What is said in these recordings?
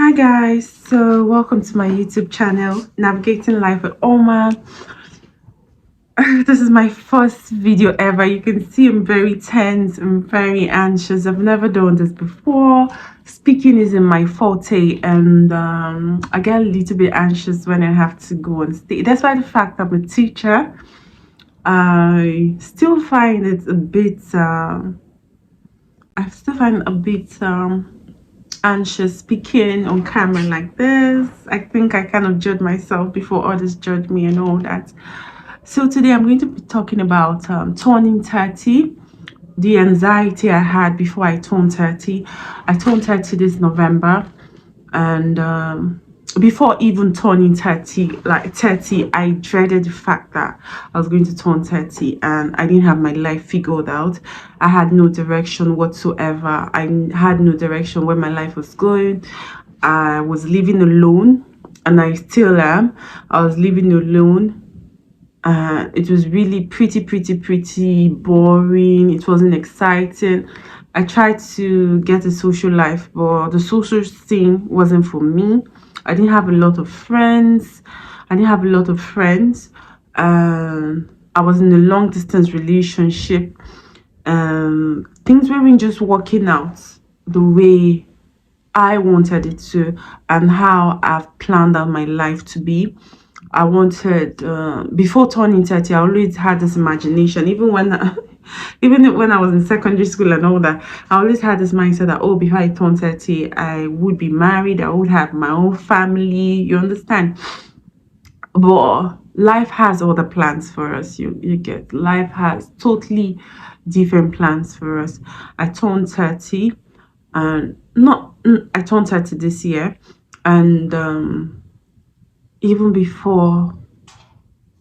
Hi guys, so welcome to my YouTube channel, Navigating Life with Oma. This is my first video ever. You can see I'm very tense, I'm very anxious. I've never done this before. Speaking isn't my forte, and I get a little bit anxious when I have to go on stage. Despite the fact I'm a teacher, I still find it a bit. I still find it a bit anxious speaking on camera like this. I think I kind of judge myself before others judge me and all that. So today I'm going to be talking about turning 30, the anxiety I had before I turned 30. I turned 30 this November, and before even turning 30, I dreaded the fact that I was going to turn 30 and I didn't have my life figured out. I had no direction whatsoever. I had no direction where my life was going. I was living alone, and I still am. I was living alone. It was really pretty boring. It wasn't exciting. I tried to get a social life, but the social scene wasn't for me. I didn't have a lot of friends. I didn't have a lot of friends. I was in a long distance relationship. Things weren't just working out the way I wanted it to, and how I've planned out my life to be. I wanted, before turning 30, I always had this imagination, even when even when I was in secondary school and all that. I always had this mindset that, oh, before I turn 30, I would be married, I would have my own family, you understand? But life has other plans for us. You get, life has totally different plans for us. I turned 30, and not I turned 30 this year, and even before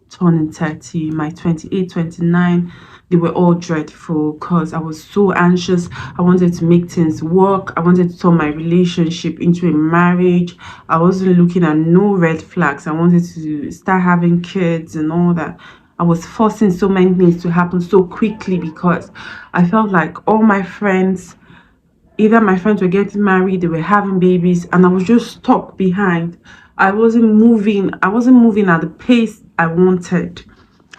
turning 30, my 28, 29, they were all dreadful because I was so anxious. I wanted to make things work. I wanted to turn my relationship into a marriage. I wasn't looking at no red flags. I wanted to start having kids and all that. I was forcing so many things to happen so quickly because I felt like all my friends, either my friends were getting married, they were having babies, and I was just stuck behind. I wasn't moving at the pace I wanted.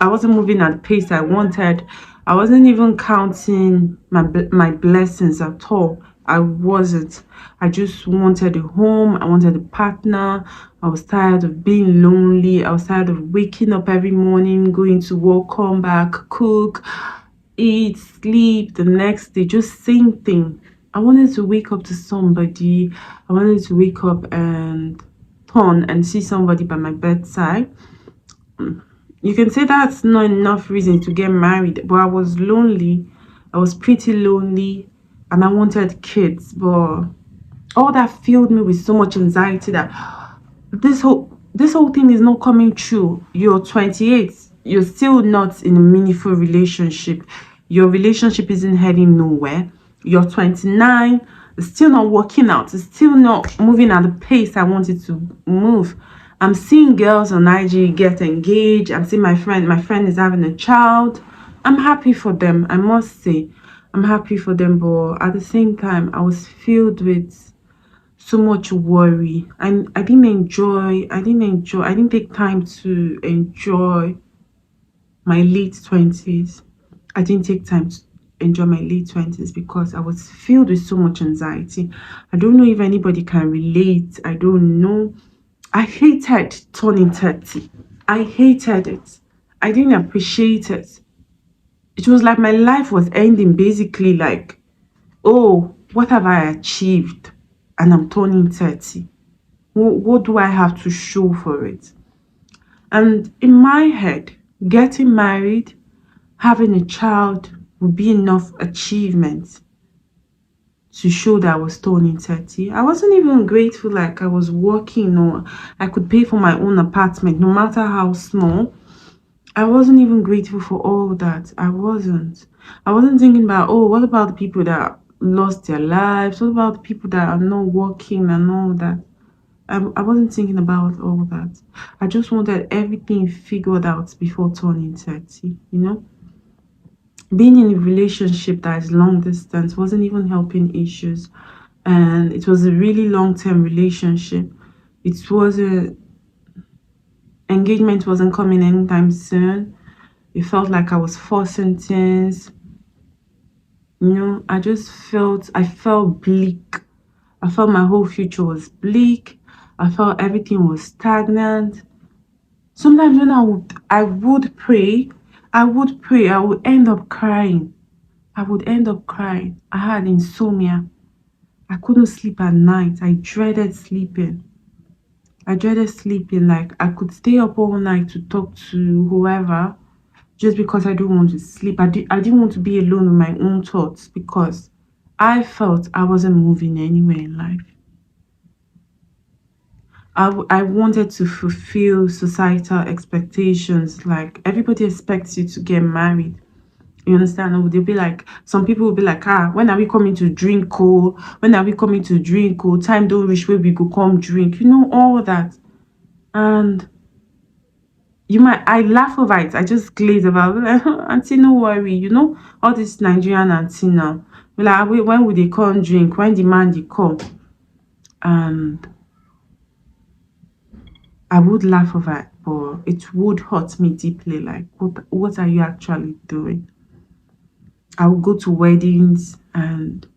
I wasn't moving at the pace I wanted. I wasn't even counting my blessings at all. I wasn't. I just wanted a home. I wanted a partner. I was tired of being lonely. I was tired of waking up every morning, going to work, come back, cook, eat, sleep the next day, just same thing. I wanted to wake up to somebody. I wanted to wake up and turn and see somebody by my bedside. You can say that's not enough reason to get married, but I was lonely. I was pretty lonely, and I wanted kids, but all that filled me with so much anxiety that this whole thing is not coming true. You're 28, you're still not in a meaningful relationship. Your relationship isn't heading nowhere. You're 29, it's still not working out. It's still not moving at the pace I wanted to move. I'm seeing girls on IG get engaged. I'm seeing my friend is having a child. I'm happy for them, I must say. I'm happy for them, but at the same time, I was filled with so much worry. I didn't take time to enjoy my late 20s. I didn't take time to enjoy my late 20s because I was filled with so much anxiety. I don't know if anybody can relate. I don't know. I hated turning 30. I hated it. I didn't appreciate it. It was like my life was ending, basically, like, oh, what have I achieved? And I'm turning 30. What do I have to show for it? And in my head, getting married, having a child would be enough achievement to show that I was turning 30. I wasn't even grateful like I was working or I could pay for my own apartment, no matter how small. I wasn't even grateful for all that. I wasn't. I wasn't thinking about, oh, what about the people that lost their lives? What about the people that are not working and all that? I wasn't thinking about all that. I just wanted everything figured out before turning 30, you know? Being in a relationship that is long distance wasn't even helping issues. and it was a really long-term relationship. It wasn't Engagement wasn't coming anytime soon. It felt like I was forcing things. I felt bleak. I felt my whole future was bleak. I felt everything was stagnant. Sometimes when I would pray, I would end up crying. I had insomnia. I couldn't sleep at night. I dreaded sleeping. Like I could stay up all night to talk to whoever just because I don't want to sleep. I didn't want to be alone with my own thoughts because I felt I wasn't moving anywhere in life. I wanted to fulfill societal expectations. Like everybody expects you to get married. You understand? Or they'll be like, some people will be like, when are we coming to drink? Oh, when are we coming to drink? Oh, time don't reach where we go come drink. All that. And I laugh over it. I just glaze about it. Auntie, no worry. All this Nigerian auntie now. Like, when would they come drink? When the man they come? And I would laugh over it, but it would hurt me deeply. Like, what are you actually doing? I would go to weddings and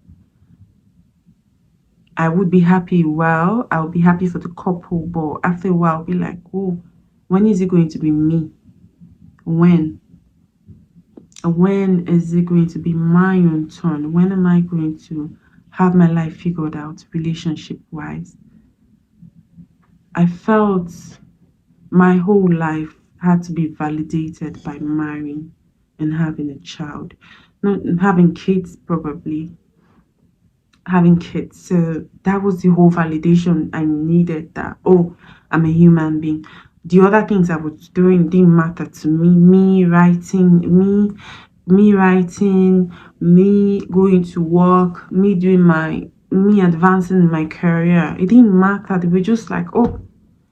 I would be happy. Well, I would be happy for the couple, but after a while, I'll be like, oh, when is it going to be me? When? When is it going to be my own turn? When am I going to have my life figured out relationship wise? I felt my whole life had to be validated by marrying and having a child. Not having kids, probably. Having kids. So that was the whole validation I needed, that, oh, I'm a human being. The other things I was doing didn't matter to me. Me writing, me going to work, me advancing in my career. It didn't matter. They were just like, oh,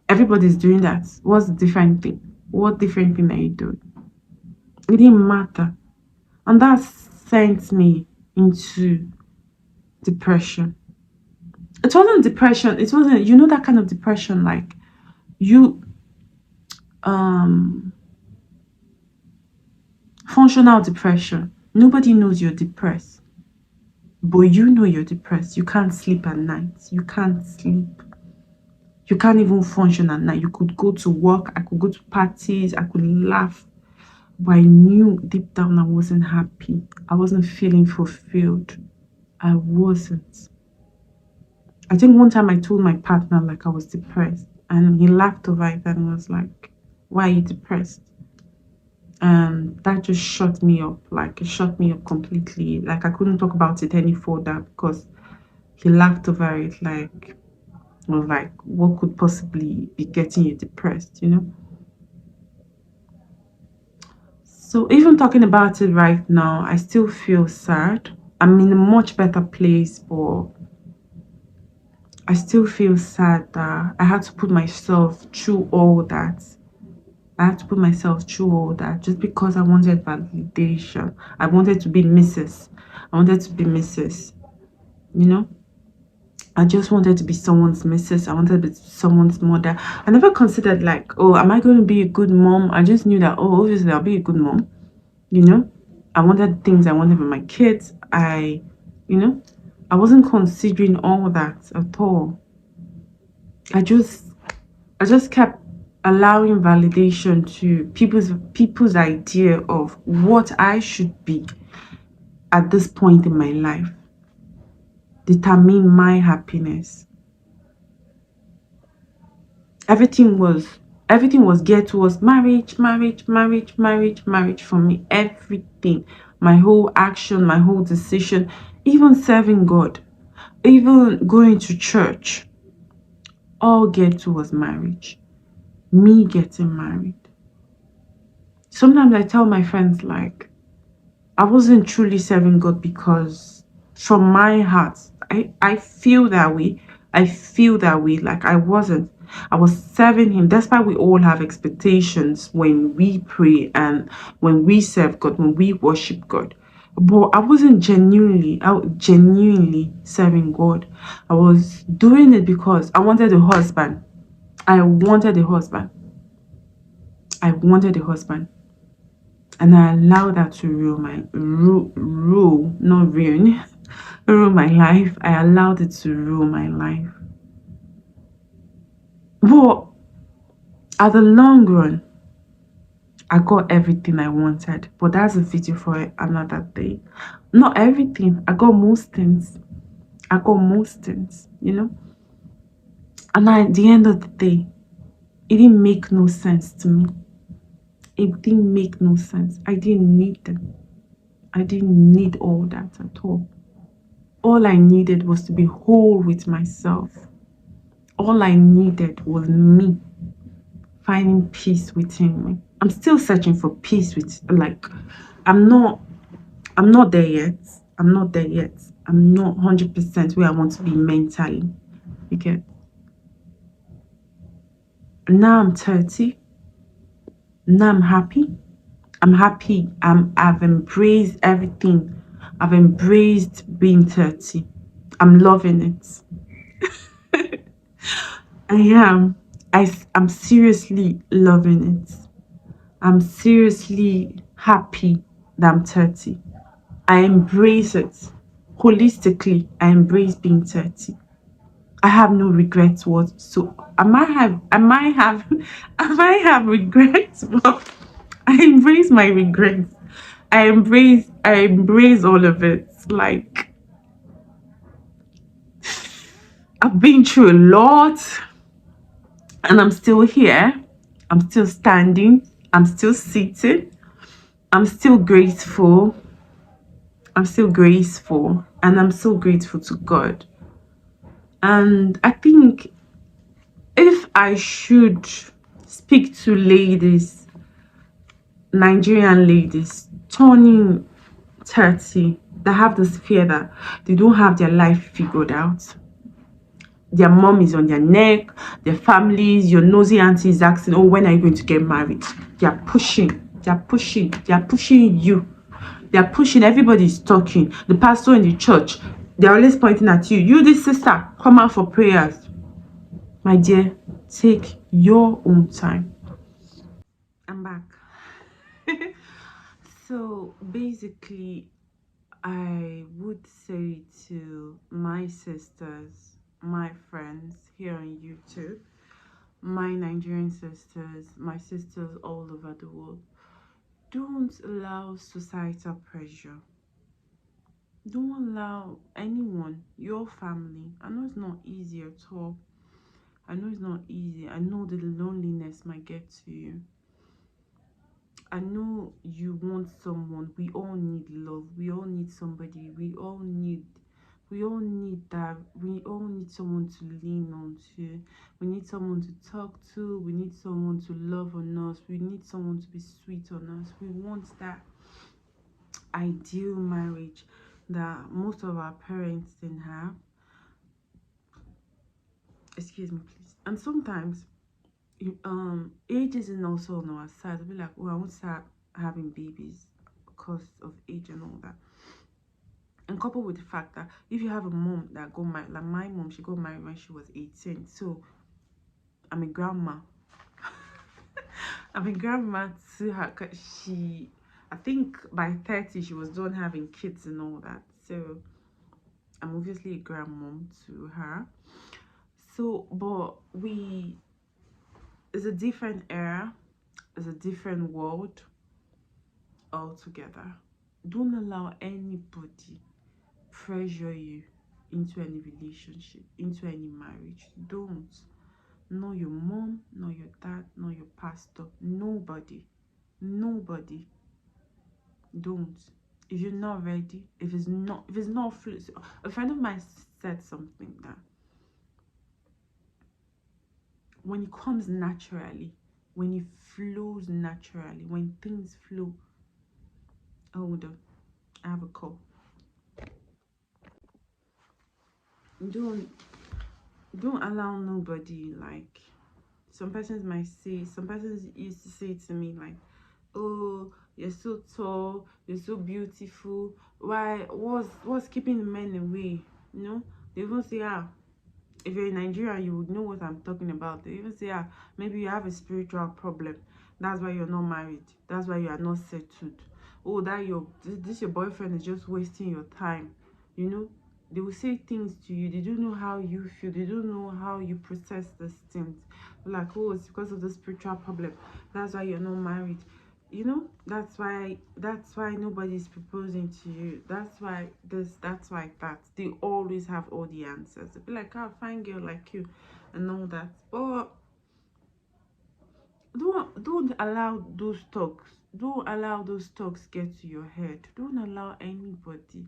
everybody's doing that. What's the different thing? What different thing are you doing? It didn't matter. And that sent me into depression. It wasn't depression. It wasn't, that kind of depression, like you, um, functional depression. Nobody knows you're depressed, but you know you're depressed. You can't sleep at night. You can't sleep. You can't even function at night. You could go to work. I could go to parties. I could laugh. But I knew deep down I wasn't happy. I wasn't feeling fulfilled. I wasn't. I think one time I told my partner like I was depressed, and he laughed over it and was like, why are you depressed? And that just shut me up. Like, it shut me up completely. Like, I couldn't talk about it any further because he laughed over it. Like, was like, what could possibly be getting you depressed? So even talking about it right now, I still feel sad. I'm in a much better place, but I still feel sad that I had to put myself through all that. I had to put myself through all that just because I wanted validation. I wanted to be Mrs. I wanted to be Mrs. You know? I just wanted to be someone's Mrs. I wanted to be someone's mother. I never considered like, oh, am I going to be a good mom? I just knew that, oh, obviously I'll be a good mom. I wanted things I wanted for my kids. I wasn't considering all that at all. I just kept allowing validation to people's idea of what I should be at this point in my life determine my happiness. Everything was geared towards marriage for me. Everything, my whole action, my whole decision, even serving God, even going to church, all geared towards marriage. Me getting married. Sometimes I tell my friends, like, I wasn't truly serving God because from my heart, I feel that way. I feel that way. Like, I wasn't. I was serving Him. That's why we all have expectations when we pray and when we serve God, when we worship God. but I wasn't genuinely serving God. I was doing it because I wanted a husband. I wanted a husband. I wanted a husband. And I allowed that to rule, not ruin, rule my life. I allowed it to rule my life. But at the long run, I got everything I wanted. But that's a video for another day. Not everything. I got most things. I got most things, you know. And at the end of the day, it didn't make no sense to me. It didn't make no sense. I didn't need them. I didn't need all that at all. All I needed was to be whole with myself. All I needed was me finding peace within me. I'm still searching for peace with, like, I'm not there yet. I'm not there yet. I'm not 100% where I want to be mentally. You get? Now I'm 30. Now I'm happy. I'm happy. I've embraced everything. I've embraced being 30. I'm loving it. I am. I'm seriously loving it. I'm seriously happy that I'm 30. I embrace it. Holistically, I embrace being 30. I have no regrets so I might have regrets, but I embrace my regrets. I embrace all of it. Like, I've been through a lot and I'm still here. I'm still standing. I'm still seated. I'm still grateful. I'm still graceful and I'm so grateful to God. And I think if I should speak to ladies, Nigerian ladies turning 30, that have this fear that they don't have their life figured out. Their mom is on their neck, their families, your nosy auntie is asking, oh, when are you going to get married? They're pushing you. They're pushing, everybody's talking. The pastor in the church, they're always pointing at you. You, this sister, come out for prayers. My dear, take your own time. I'm back. So basically, I would say to my sisters, my friends here on YouTube, my Nigerian sisters, my sisters all over the world, don't allow societal pressure. Don't allow anyone, your family. I know it's not easy at all. I know it's not easy. I know the loneliness might get to you. I know you want someone. We all need love. We all need somebody. We all need that. We all need someone to lean on to. We need someone to talk to. We need someone to love on us. We need someone to be sweet on us. We want that ideal marriage that most of our parents didn't have. Excuse me, please. And sometimes age isn't also on our side. We'll be like, oh, I want to start having babies because of age and all that. And coupled with the fact that if you have a mom that got married, like my mom, she got married when she was 18. So I'm a grandma. I'm a grandma to her, because I think by 30 she was done having kids and all that. So I'm obviously a grandmom to her. So, but it's a different era, it's a different world altogether. Don't allow anybody pressure you into any relationship, into any marriage. Don't. Not your mom, not your dad, not your pastor. Nobody. Nobody. Don't. If you're not ready, if it's not a friend of mine said something that when it comes naturally, when it flows naturally, when things flow. Hold on, I have a call. Don't allow nobody, like, some persons used to say to me like, oh, you're so tall, you're so beautiful. Why? What's keeping the men away? You know, they even say, if you're in Nigeria, you would know what I'm talking about. They even say, maybe you have a spiritual problem. That's why you're not married. That's why you are not settled. Oh, this your boyfriend is just wasting your time. You know, they will say things to you. They don't know how you feel. They don't know how you process these things. Like, oh, it's because of the spiritual problem. That's why you're not married. You know, that's why nobody's proposing to you. That's why this, that's why that. They always have all the answers. They'll be like, fine girl like you and all that. But don't allow those talks. Don't allow those talks get to your head. Don't allow anybody.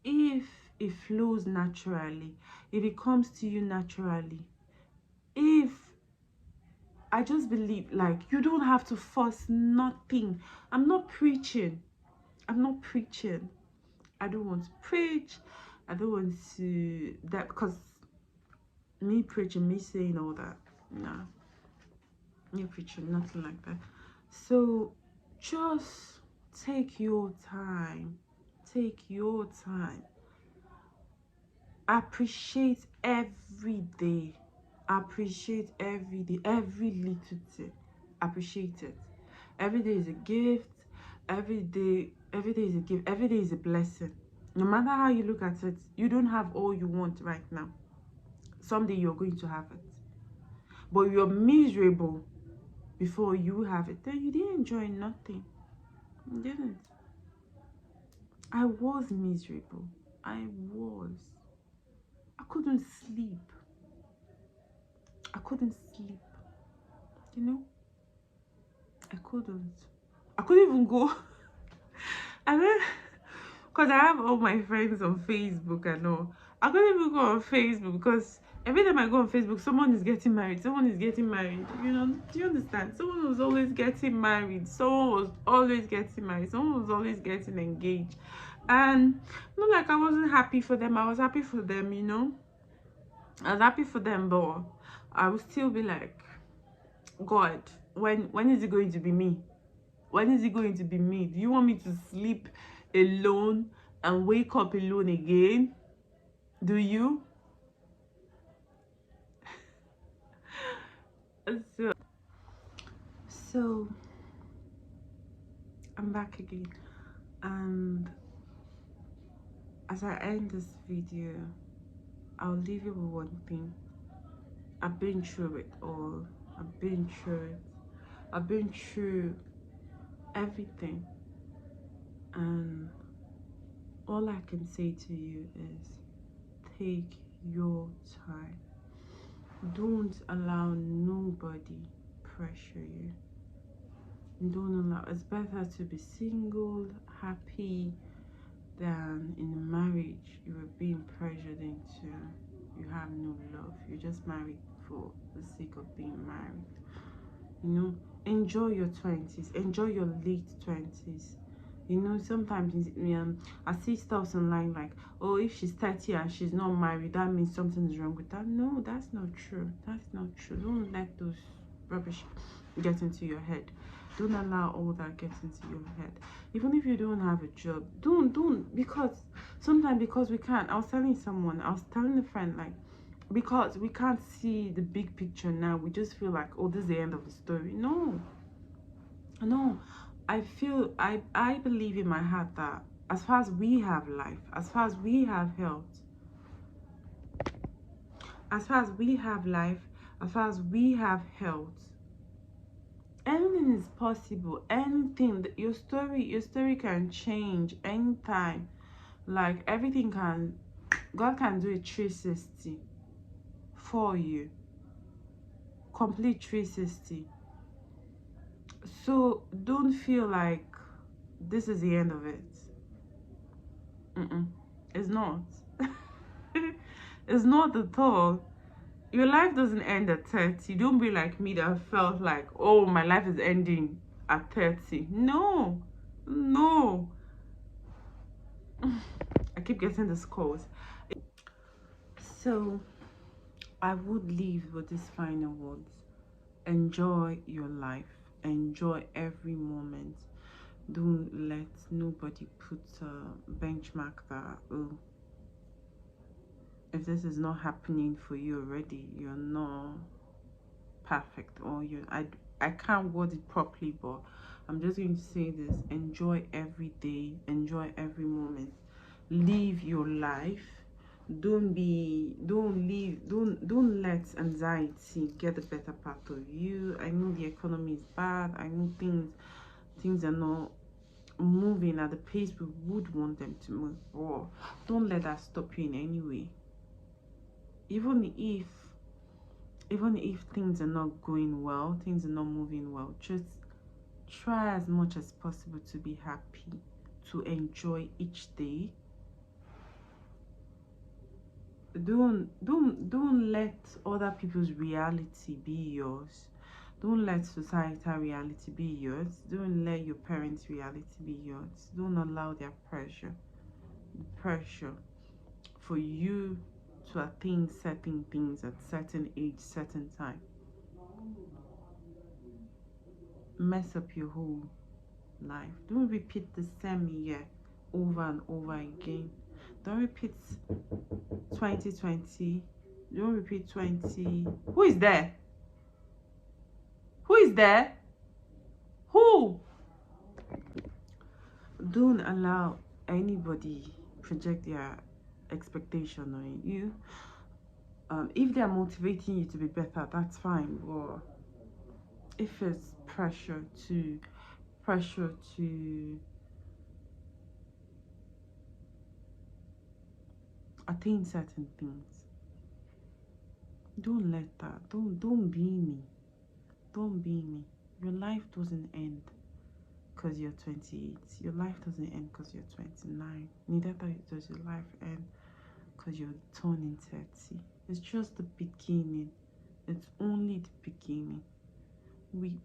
If it flows naturally, if it comes to you naturally, if I just believe, like, you don't have to force nothing. I'm not preaching. I'm not preaching. I don't want to preach. I don't want to that, because me preaching, me saying all that, nah, me preaching, nothing like that. So just take your time. Take your time. Appreciate every day. Appreciate every day, every little thing. Appreciate it. Every day is a gift. Every day is a gift. Every day is a blessing. No matter how you look at it, you don't have all you want right now. Someday you're going to have it. But you're miserable before you have it. Then you didn't enjoy nothing. You didn't. I was miserable. I was. I couldn't sleep. I couldn't sleep. You know? I couldn't. I couldn't even go. I mean, because I have all my friends on Facebook and all. I couldn't even go on Facebook because every time I go on Facebook, someone is getting married. Someone is getting married. You know, do you understand? Someone was always getting married. Someone was always getting married. Someone was always getting engaged. And not like I wasn't happy for them. I was happy for them, you know. I was happy for them, but I would still be like, God, when is it going to be me? When is it going to be me? Do you want me to sleep alone and wake up alone again? Do you? So I'm back again, and as I end this video, I'll leave you with one thing. I've been through it all. I've been through it. I've been through everything, and all I can say to you is take your time. Don't allow nobody pressure you. Don't allow. It's better to be single, happy, than in a marriage you are being pressured into. You have no love. You're just married for the sake of being married. You know, enjoy your 20s. Enjoy your late 20s. You know, sometimes I see stuff online like, oh, if she's 30 and she's not married, that means something is wrong with that. No, that's not true. That's not true. Don't let those rubbish get into your head. Don't allow all that get into your head. Even if you don't have a job, don't because sometimes, because we can't. I was telling a friend, like, because we can't see the big picture now, we just feel like, oh, this is the end of the story. No, I believe in my heart that as far as we have life, as far as we have health, as far as we have life, as far as we have health, anything is possible. Anything. Your story can change anytime. Like, everything can, God can do a 360 for you, complete 360. So don't feel like this is the end of it. It's not. It's not at all. Your life doesn't end at 30. Don't be like me that felt like, oh, my life is ending at 30. No. I keep getting these calls. So I would leave with these final words. Enjoy your life. Enjoy every moment. Don't let nobody put a benchmark that, oh, if this is not happening for you already, you're not perfect, or I can't word it properly, but I'm just going to say this: enjoy every day, enjoy every moment, live your life. Don't let anxiety get the better part of you. I know the economy is bad. I know things are not moving at the pace we would want them to move, or don't let that stop you in any way. Even if things are not going well, things are not moving well, just try as much as possible to be happy, to enjoy each day. Don't let other people's reality be yours. Don't let societal reality be yours. Don't let your parents' reality be yours. Don't allow their pressure for you to attain certain things at certain age, certain time, mess up your whole life. Don't repeat the same year over and over again. Don't repeat 2020. Don't repeat 20. Who is there? Who is there? Who? Don't allow anybody project their expectation on you. If they are motivating you to be better, that's fine. But if it's pressure to attain certain things, don't let that. Don't be me. Don't be me. Your life doesn't end because you're 28. Your life doesn't end because you're 29. Neither does your life end because you're turning 30. It's just the beginning. It's only the beginning. We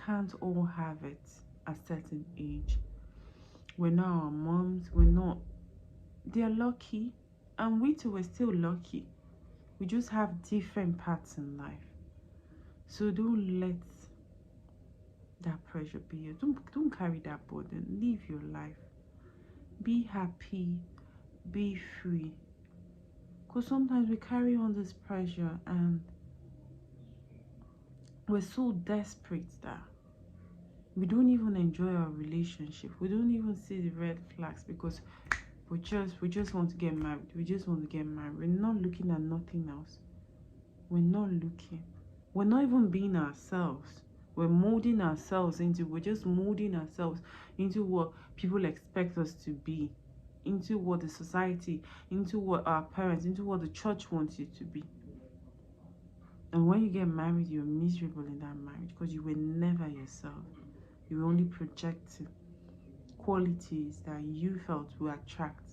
can't all have it at a certain age. We're not our moms. We're not. They're lucky, and we too were still lucky. We just have different paths in life. So don't let that pressure be you. Don't carry that burden. Live your life. Be happy. Be free. Because sometimes we carry on this pressure and we're so desperate that we don't even enjoy our relationship. We don't even see the red flags because we just want to get married. We just want to get married. We're not looking at nothing else. We're not looking. We're not even being ourselves. We're just molding ourselves into what people expect us to be, into what the society, into what our parents, into what the church wants you to be. And when you get married, you're miserable in that marriage because you were never yourself. You were only projecting qualities that you felt will attract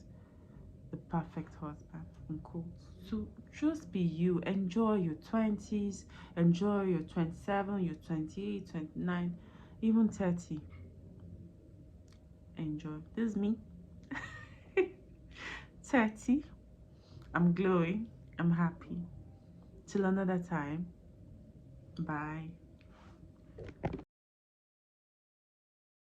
the perfect husband, in quotes. So just be you. Enjoy your 20s, enjoy your 27, your 28, 29, even 30. Enjoy. This is me. 30. I'm glowing. I'm happy. Till another time. Bye.